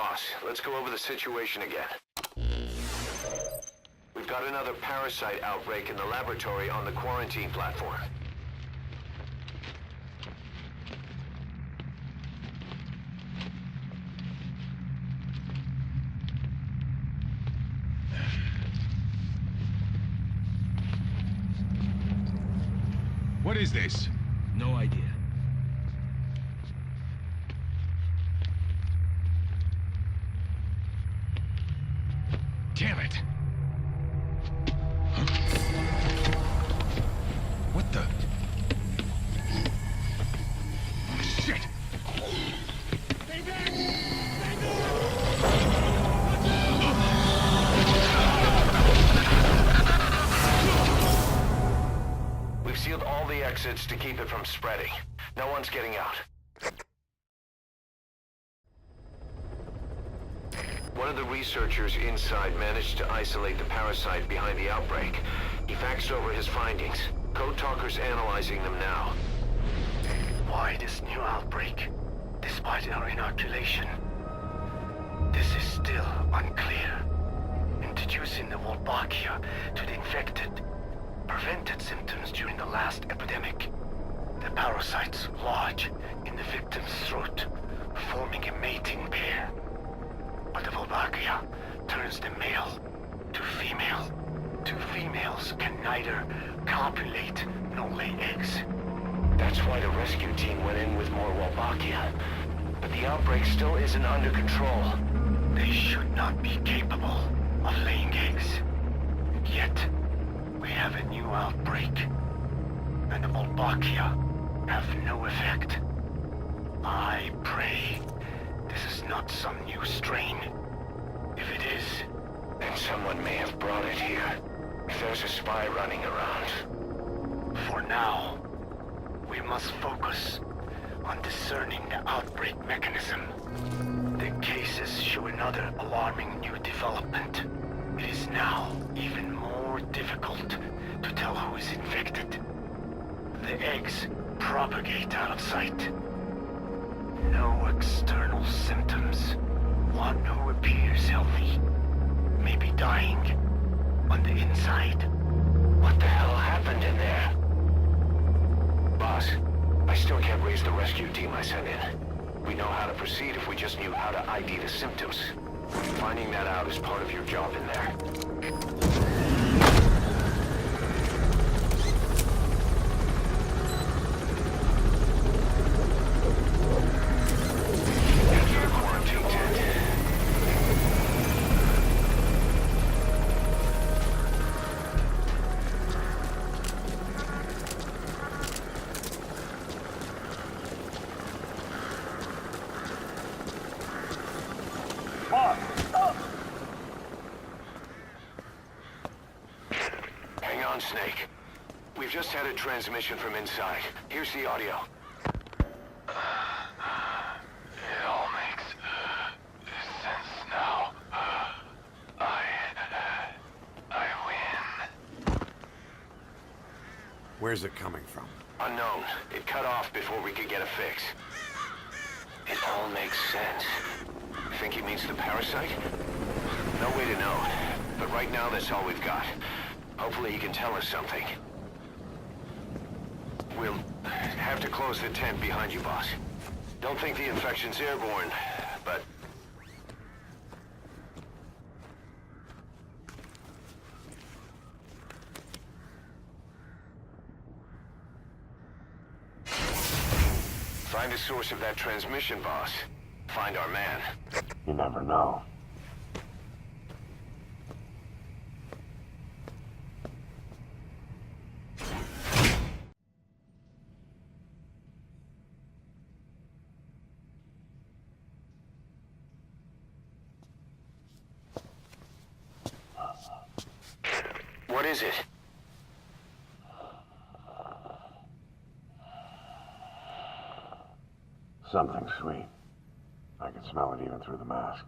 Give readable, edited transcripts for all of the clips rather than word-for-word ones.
Boss, let's go over the situation again. We've got another parasite outbreak in the laboratory on the quarantine platform. What is this? No idea. Damn it! Huh? What the? Shit! We've sealed all the exits to keep it from spreading. No one's getting out. One of the researchers inside managed to isolate the parasite behind the outbreak. He faxed over his findings. Code Talker's analyzing them now. Why this new outbreak, despite our inoculation? This is still unclear. Introducing the Wolbachia to the infected prevented symptoms during the last epidemic. The parasites lodge in the victim's throat, forming a mating pair. But the Wolbachia turns the male to female. Two females can neither copulate nor lay eggs. That's why the rescue team went in with more Wolbachia. But the outbreak still isn't under control. They should not be capable of laying eggs. Yet, we have a new outbreak. And the Wolbachia have no effect. I pray this is not some new strain. If it is, then someone may have brought it here. If there's a spy running around. For now, we must focus on discerning the outbreak mechanism. The cases show another alarming new development. It is now even more difficult to tell who is infected. The eggs propagate out of sight. No external symptoms. One who appears healthy may be dying on the inside. What the hell happened in there? Boss, I still can't raise the rescue team I sent in. We know how to proceed if we just knew how to ID the symptoms. Finding that out is part of your job in there. Hang on, Snake. We've just had a transmission from inside. Here's the audio. It all makes sense now. I win. Where's it coming from? Unknown. It cut off before we could get a fix. It all makes sense. Think he means the parasite? No way to know. But right now, that's all we've got. Hopefully he can tell us something. We'll have to close the tent behind you, boss. Don't think the infection's airborne, but... Find the source of that transmission, boss. Find our man. You never know. What is it? Something sweet. I can smell it even through the mask.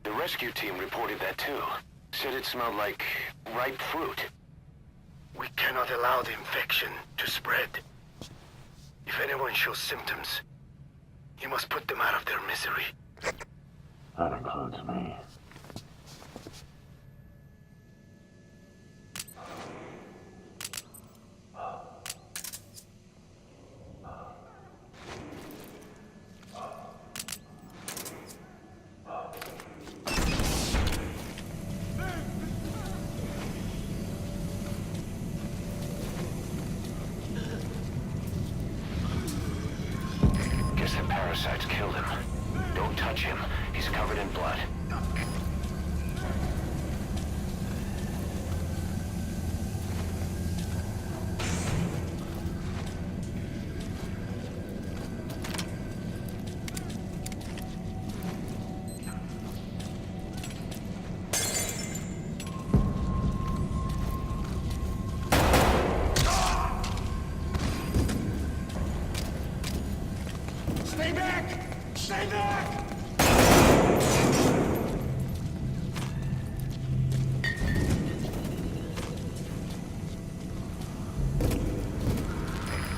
The rescue team reported that too. Said it smelled like ripe fruit. We cannot allow the infection to spread. If anyone shows symptoms, you must put them out of their misery. That includes me. Guess the parasites killed him. Don't touch him. He's covered in blood. Stay back! Stay back!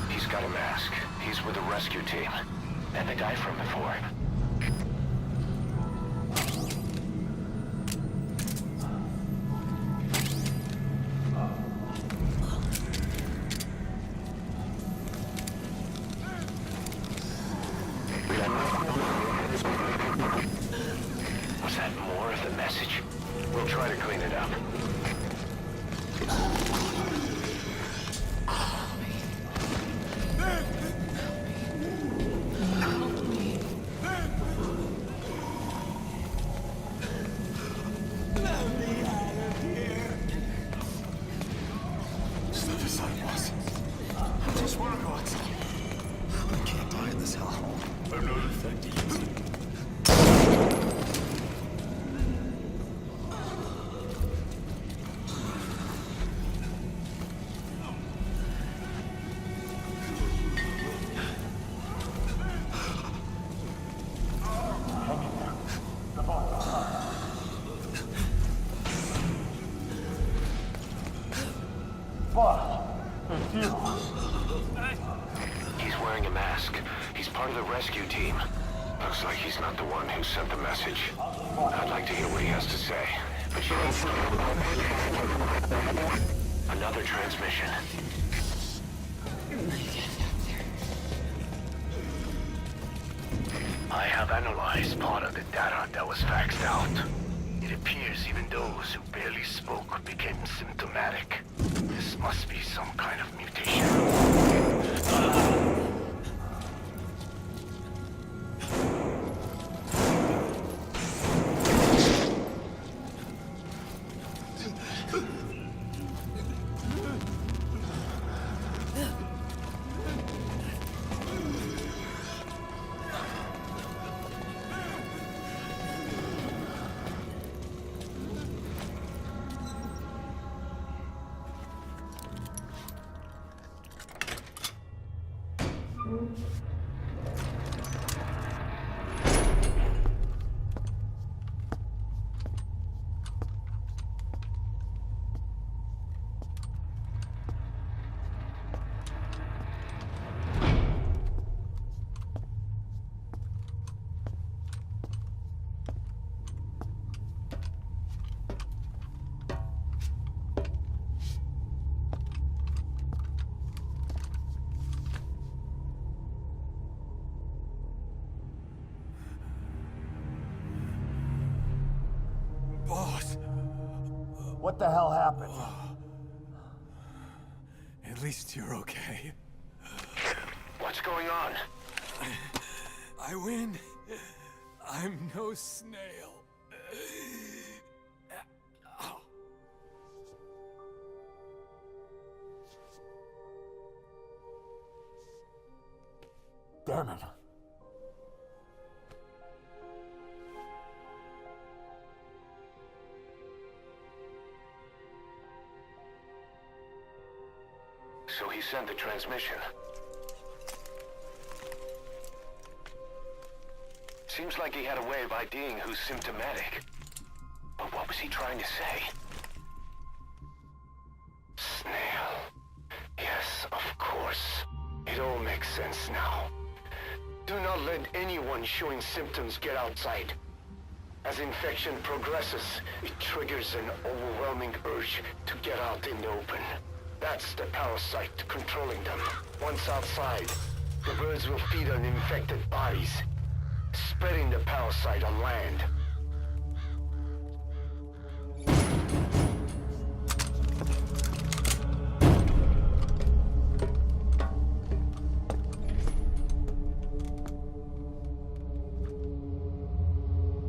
He's got a mask. He's with the rescue team. And the guy from before. Was that more of the message? We'll try to clean it up. It's the disciples. I just want to go outside. I can't die in this hell. I'm not infected. He's wearing a mask. He's part of the rescue team. Looks like he's not the one who sent the message. I'd like to hear what he has to say, but you don't. Another transmission. I have analyzed part of the data that was faxed out. It appears even those who barely spoke became symptomatic. This must be some kind of mutation. Boss, What the hell happened? at least you're okay. What's going on? I win. I'm no snail. Damn it. So he sent the transmission. Seems like he had a way of IDing who's symptomatic. But what was he trying to say? Snail. Yes, of course. It all makes sense now. Do not let anyone showing symptoms get outside. As infection progresses, it triggers an overwhelming urge to get out in the open. That's the parasite controlling them. Once outside, the birds will feed on infected bodies, spreading the parasite on land.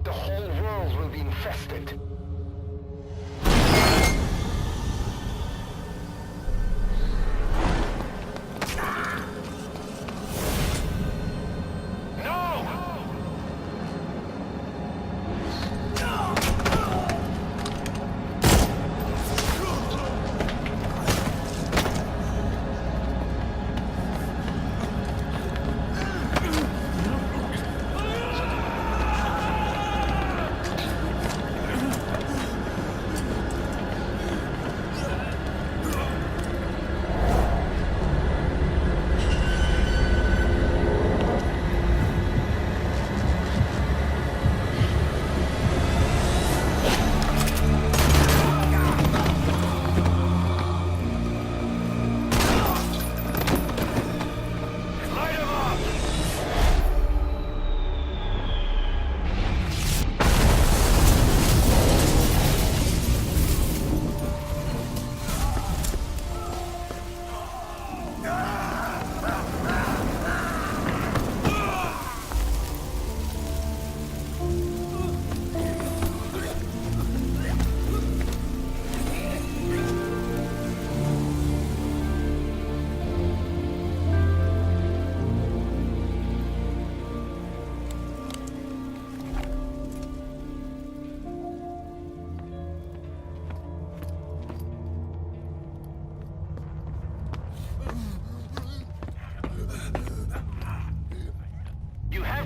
The whole world will be infested.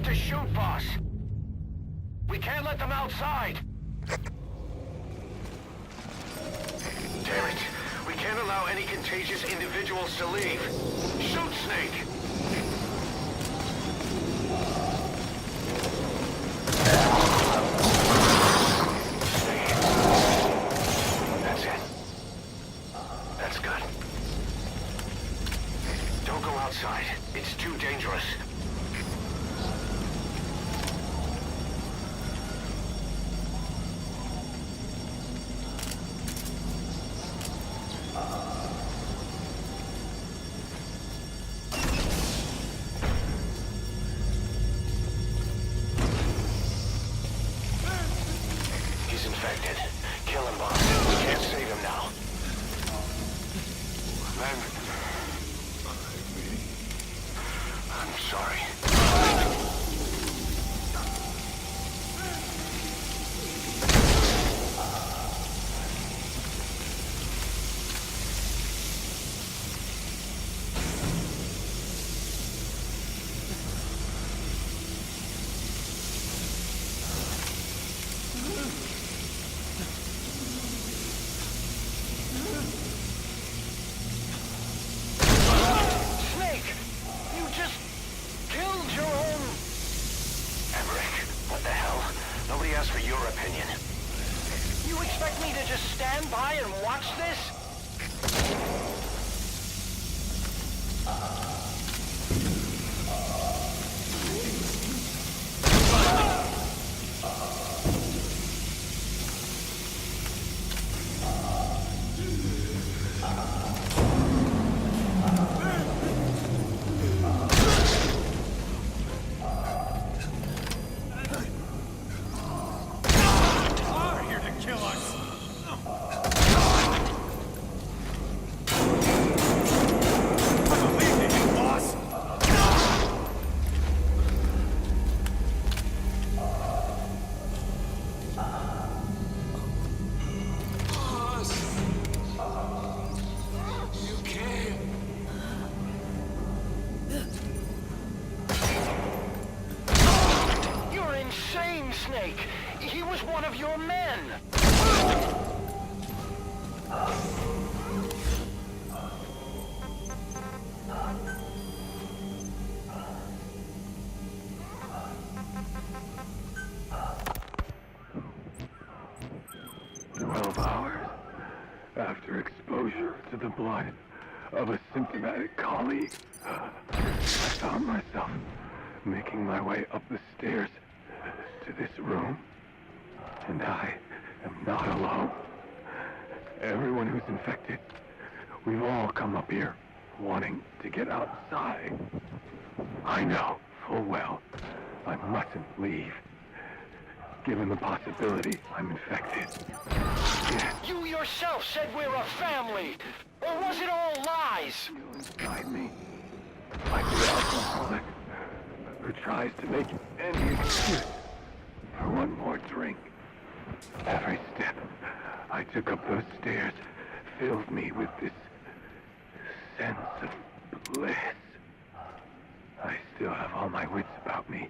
To shoot, boss. We can't let them outside. Damn it. We can't allow any contagious individuals to leave. Shoot, Snake! That's it. That's good. Don't go outside. It's too dangerous. He's infected. Kill him, boss. We can't save him now. I'm sorry. For your opinion. You expect me to just stand by and watch this? Snake! He was one of your men! to the blood of a symptomatic colleague, I found myself making my way up the stairs to this room. And I am not alone. Everyone who's infected, we've all come up here wanting to get outside. I know full well I mustn't leave, given the possibility I'm infected. Yes, You yourself said we're a family! Or was it all lies? still inside me, like the alcoholic who tries to make any excuse for one more drink. Every step I took up those stairs filled me with this sense of bliss. I still have all my wits about me.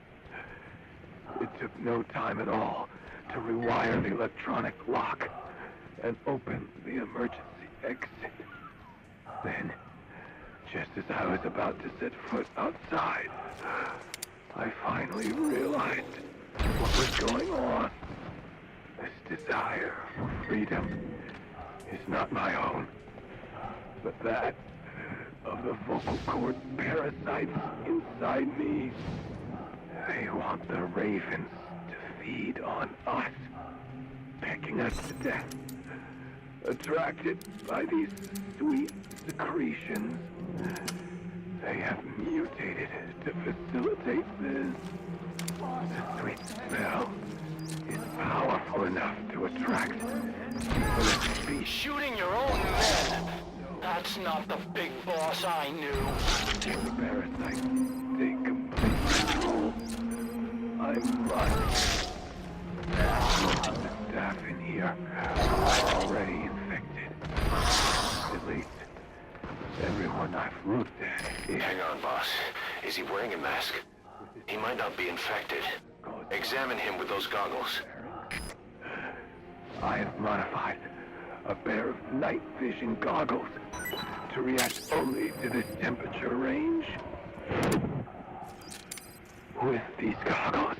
It took no time at all to rewire the electronic lock and open the emergency exit. Then, just as I was about to set foot outside, I finally realized what was going on. This desire for freedom is not my own, but that of the vocal cord parasites inside me. They want the ravens to feed on us, pecking us to death, attracted by these sweet secretions. They have mutated to facilitate this. The sweet smell is powerful enough to attract people at speed. Shooting your own men! That's not the big boss I knew. The parasites take complete control. I must. Most of the staff in here are already infected. At least, everyone I've looked at is. Hang on, boss. Is he wearing a mask? He might not be infected. Examine him with those goggles. I have modified a pair of night vision goggles to react only to this temperature range. With these goggles,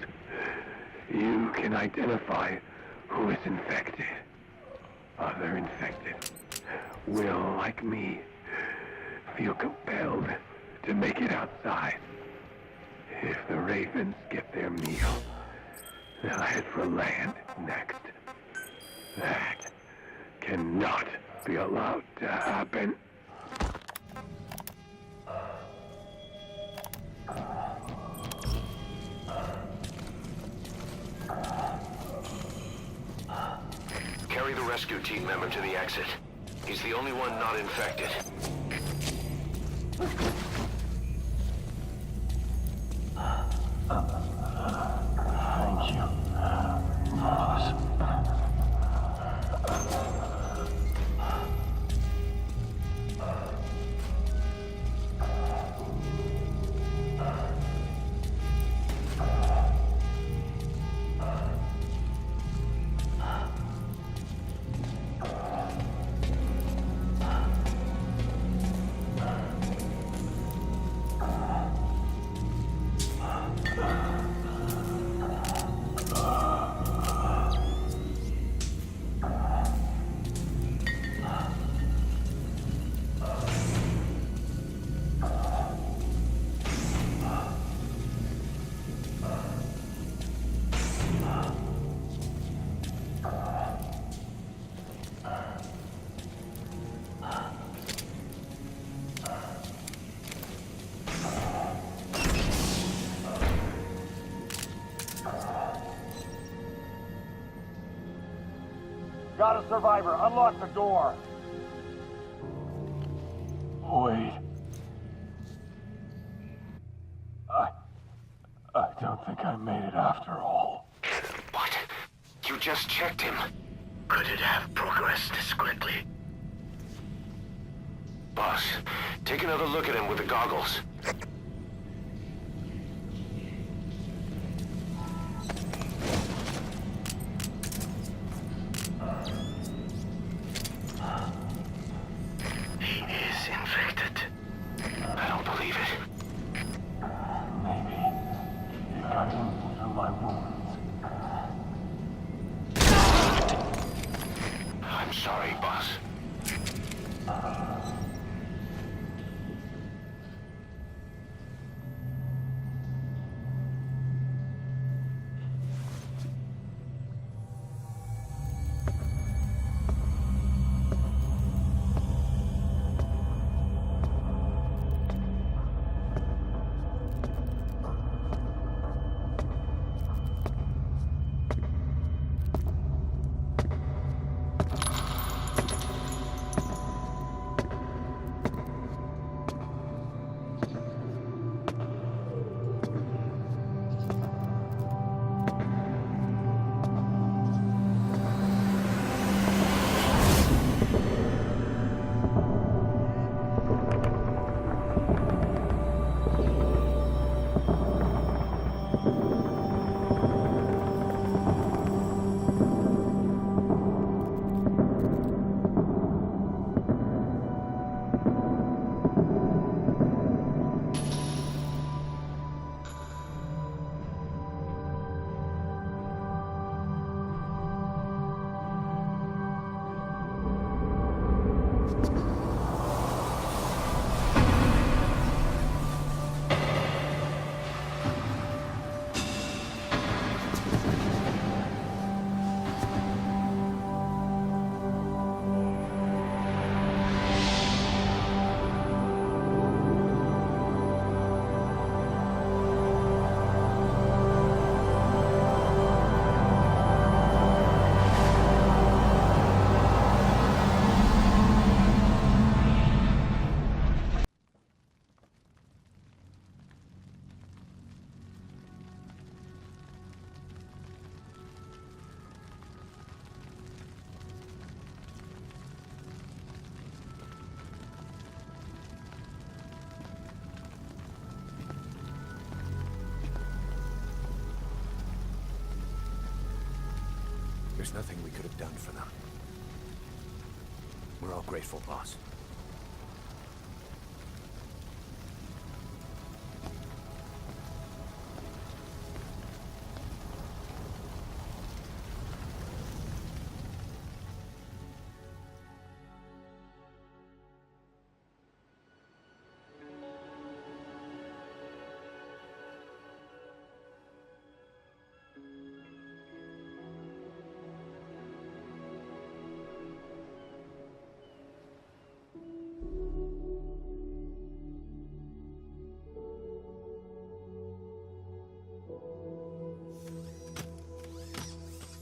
you can identify who is infected. Other infected will, like me, feel compelled to make it outside. If the ravens get their meal, they'll head for land next. That cannot be allowed to happen. Carry the rescue team member to the exit. He's the only one not infected. Thank you, boss. Got a survivor. Unlock the door. Wait. I don't think I made it after all. What? You just checked him. Could it have progressed this quickly? Boss, take another look at him with the goggles. He is infected. I don't believe it. Maybe it got in through my wounds. I'm sorry, boss. There's nothing we could have done for them. We're all grateful, boss.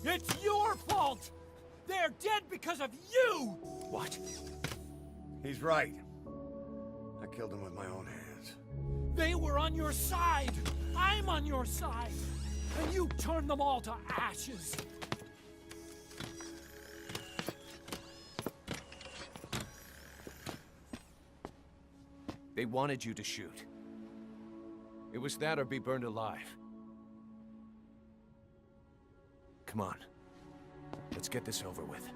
It's your fault! They're dead because of you! What? He's right. I killed him with my own hands. They were on your side! I'm on your side! And you turned them all to ashes! They wanted you to shoot. It was that or be burned alive. Come on. Let's get this over with.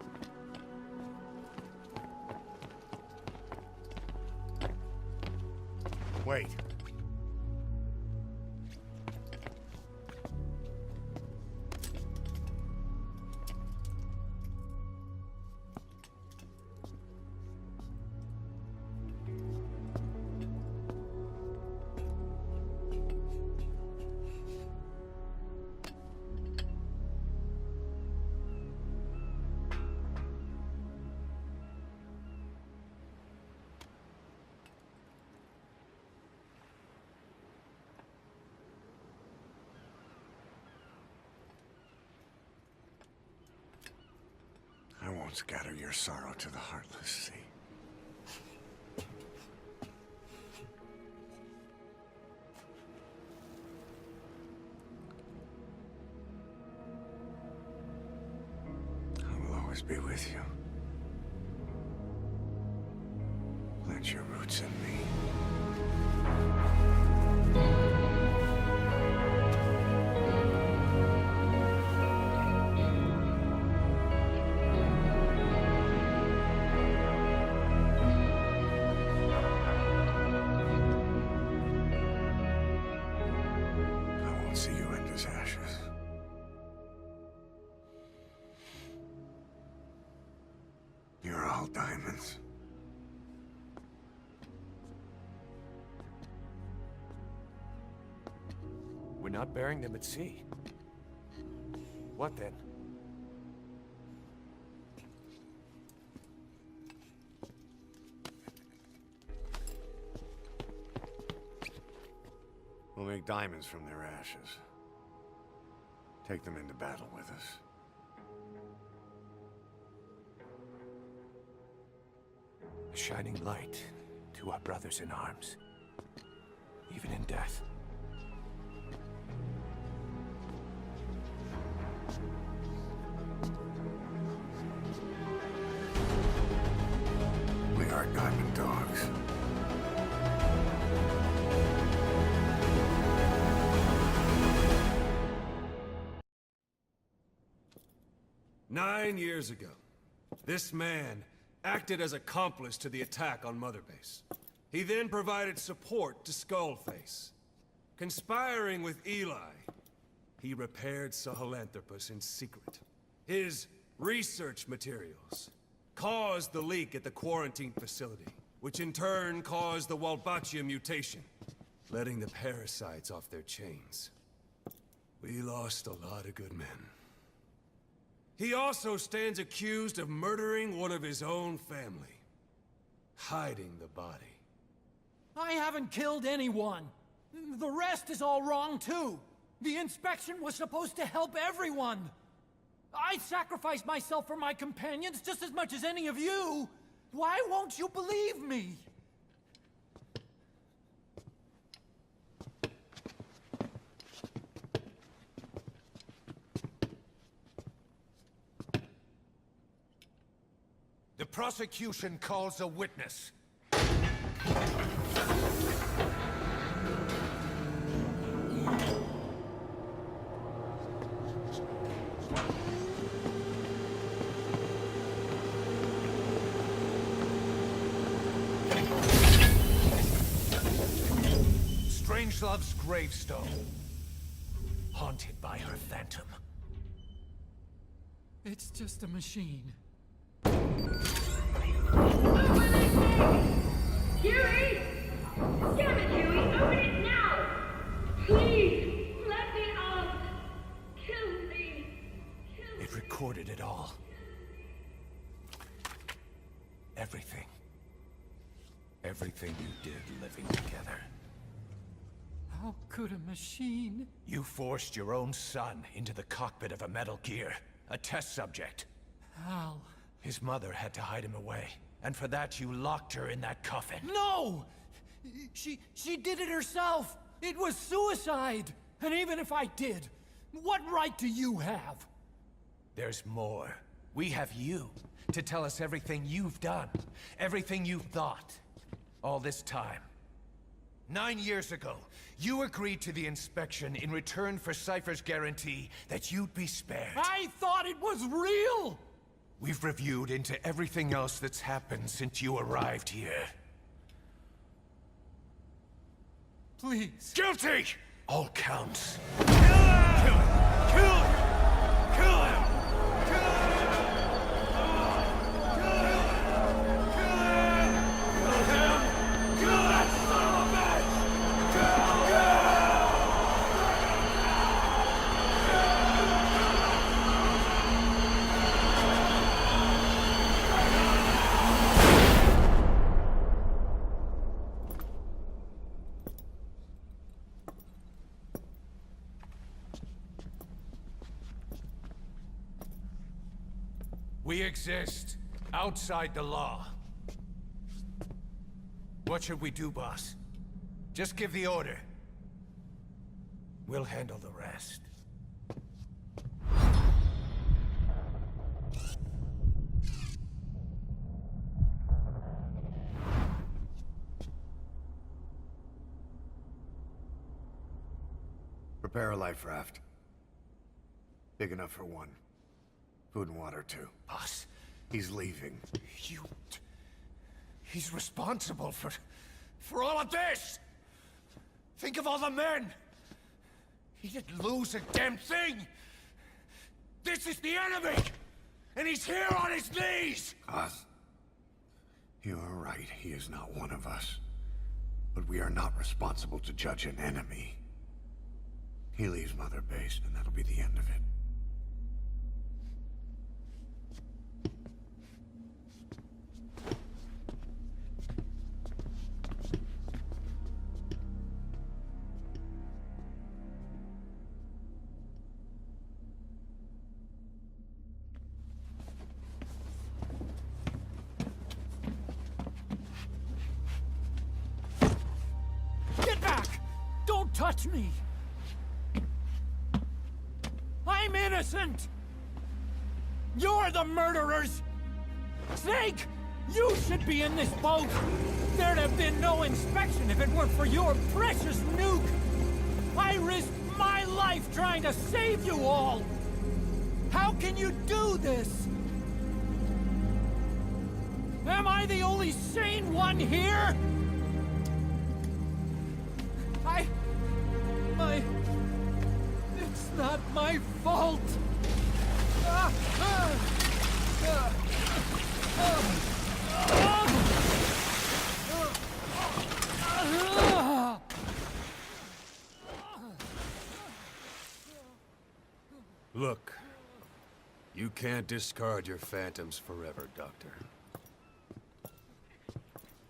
Wait. I won't scatter your sorrow to the heartless sea. I will always be with you. Plant your roots in me. See you end as ashes. You're all diamonds. We're not burying them at sea. What then? We'll make diamonds from their ashes. Take them into battle with us. A shining light to our brothers in arms, even in death. We are diamond dogs. Nine years ago, this man acted as accomplice to the attack on Mother Base. He then provided support to Skullface. Conspiring with Eli, he repaired Sahelanthropus in secret. His research materials caused the leak at the quarantine facility, which in turn caused the Walbachia mutation, letting the parasites off their chains. We lost a lot of good men. He also stands accused of murdering one of his own family, hiding the body. I haven't killed anyone. The rest is all wrong, too. The inspection was supposed to help everyone. I sacrificed myself for my companions just as much as any of you. Why won't you believe me? The prosecution calls a witness. Strangelove's gravestone. Haunted by her phantom. It's just a machine. Huey! Damn it, Huey! Open it now! Please! Let me out! Kill me! It recorded it all. Everything. Everything you did living together. How could a machine? You forced your own son into the cockpit of a Metal Gear. A test subject. How? His mother had to hide him away. And for that, you locked her in that coffin. No! She did it herself! It was suicide! And even if I did, what right do you have? There's more. We have you to tell us everything you've done. Everything you've thought. All this time. 9 years ago, you agreed to the inspection in return for Cypher's guarantee that you'd be spared. I thought it was real! We've reviewed into everything else that's happened since you arrived here. Please. Guilty! All counts. Kill him! Kill him! Kill him! We exist outside the law. What should we do, boss? Just give the order. We'll handle the rest. Prepare a life raft. Big enough for one. Food and water, too. Boss, He's leaving. he's responsible for all of this! Think of all the men! He didn't lose a damn thing! This is the enemy! And he's here on his knees! Oz, you are right. He is not one of us. But we are not responsible to judge an enemy. He leaves Mother Base, and that'll be the end of it. Get back! Don't touch me! I'm innocent! You're the murderers! Snake! You should be in this boat! There'd have been no inspection if it weren't for your precious nuke! I risked my life trying to save you all! How can you do this? Am I the only sane one here? It's not my fault! Look, you can't discard your phantoms forever, Doctor.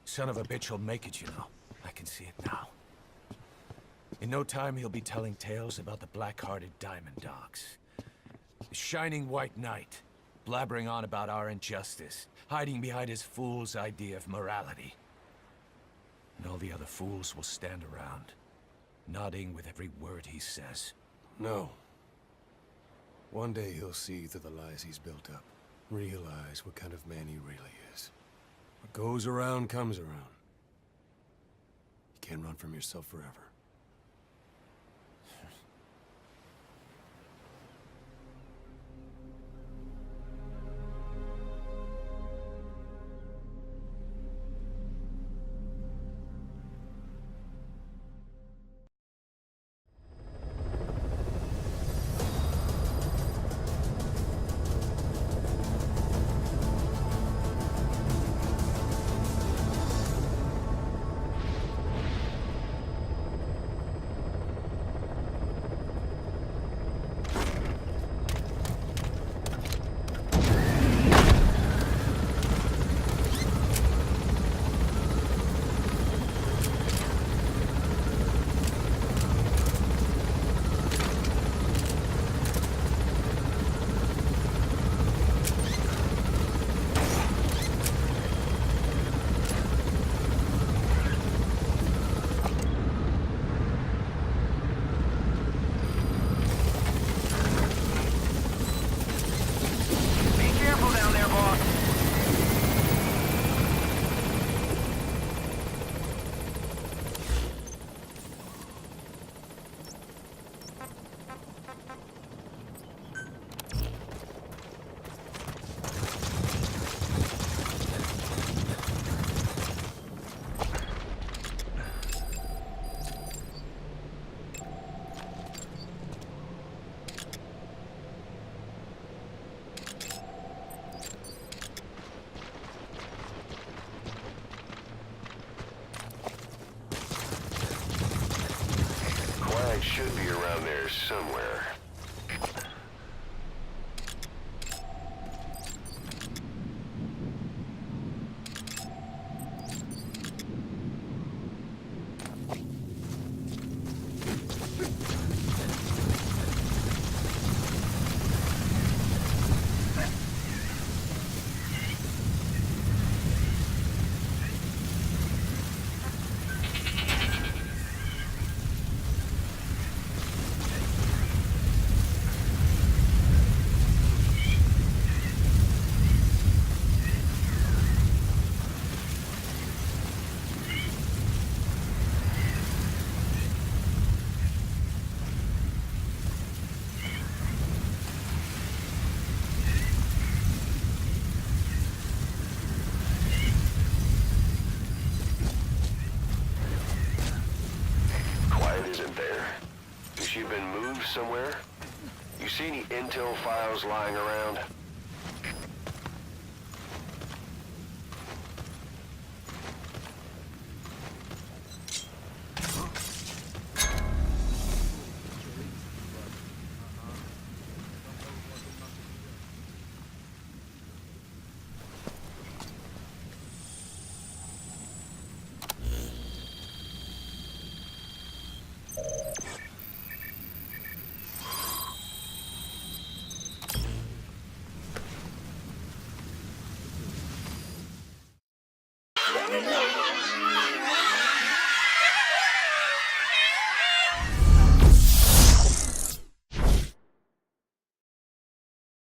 Son of a bitch will make it, you know. I can see it now. In no time, he'll be telling tales about the black-hearted Diamond Dogs. The Shining White Knight, blabbering on about our injustice, hiding behind his fool's idea of morality. And all the other fools will stand around, nodding with every word he says. No. One day he'll see through the lies he's built up. Realize what kind of man he really is. What goes around comes around. You can't run from yourself forever. somewhere. Isn't there? Has she been moved somewhere? You see any intel files lying around?